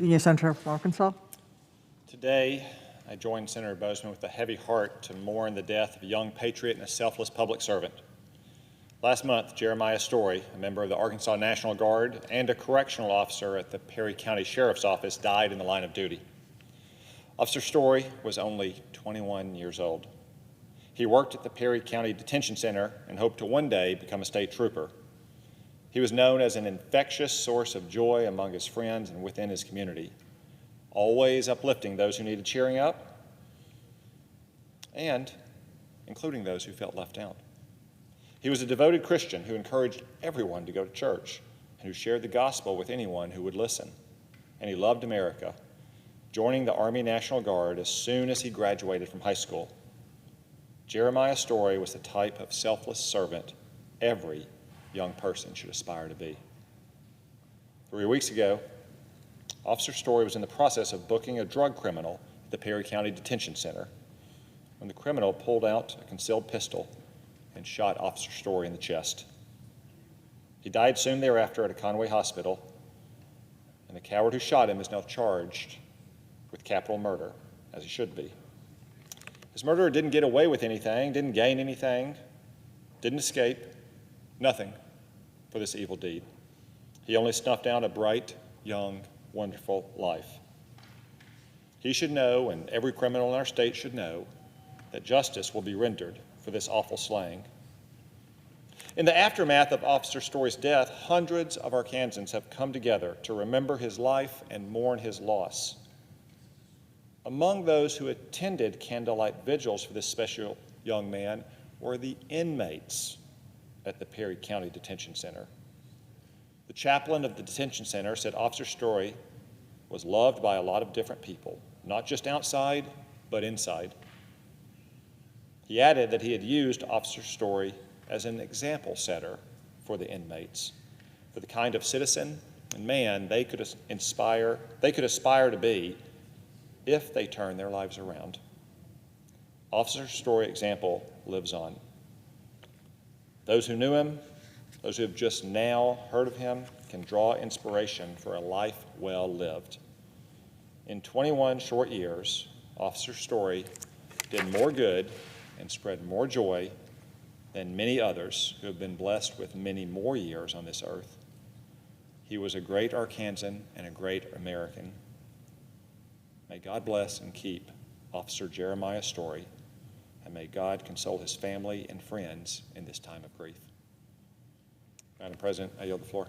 Junior Senator from Arkansas. Today, I join Senator Boozman with a heavy heart to mourn the death of a young patriot and a selfless public servant. Last month, Jeremiah Story, a member of the Arkansas National Guard and a correctional officer at the Perry County Sheriff's Office, died in the line of duty. Officer Story was only 21 years old. He worked at the Perry County Detention Center and hoped to one day become a state trooper. He was known as an infectious source of joy among his friends and within his community, always uplifting those who needed cheering up and including those who felt left out. He was a devoted Christian who encouraged everyone to go to church and who shared the gospel with anyone who would listen. And he loved America, joining the Army National Guard as soon as he graduated from high school. Jeremiah Story was the type of selfless servant every young person should aspire to be. 3 weeks ago, Officer Story was in the process of booking a drug criminal at the Perry County Detention Center when the criminal pulled out a concealed pistol and shot Officer Story in the chest. He died soon thereafter at a Conway hospital, and the coward who shot him is now charged with capital murder, as he should be. His murderer didn't get away with anything, didn't gain anything, didn't escape, nothing for this evil deed. He only snuffed out a bright, young, wonderful life. He should know, and every criminal in our state should know, that justice will be rendered for this awful slaying. In the aftermath of Officer Story's death, hundreds of Arkansans have come together to remember his life and mourn his loss. Among those who attended candlelight vigils for this special young man were the inmates at the Perry County Detention Center. The chaplain of the detention center said Officer Story was loved by a lot of different people, not just outside, but inside. He added that he had used Officer Story as an example setter for the inmates, for the kind of citizen and man they could aspire to be if they turn their lives around. Officer Story's example lives on. Those who knew him, those who have just now heard of him, can draw inspiration for a life well lived. In 21 short years, Officer Story did more good and spread more joy than many others who have been blessed with many more years on this earth. He was a great Arkansan and a great American. May God bless and keep Officer Jeremiah Story, and may God console his family and friends in this time of grief. Madam President, I yield the floor.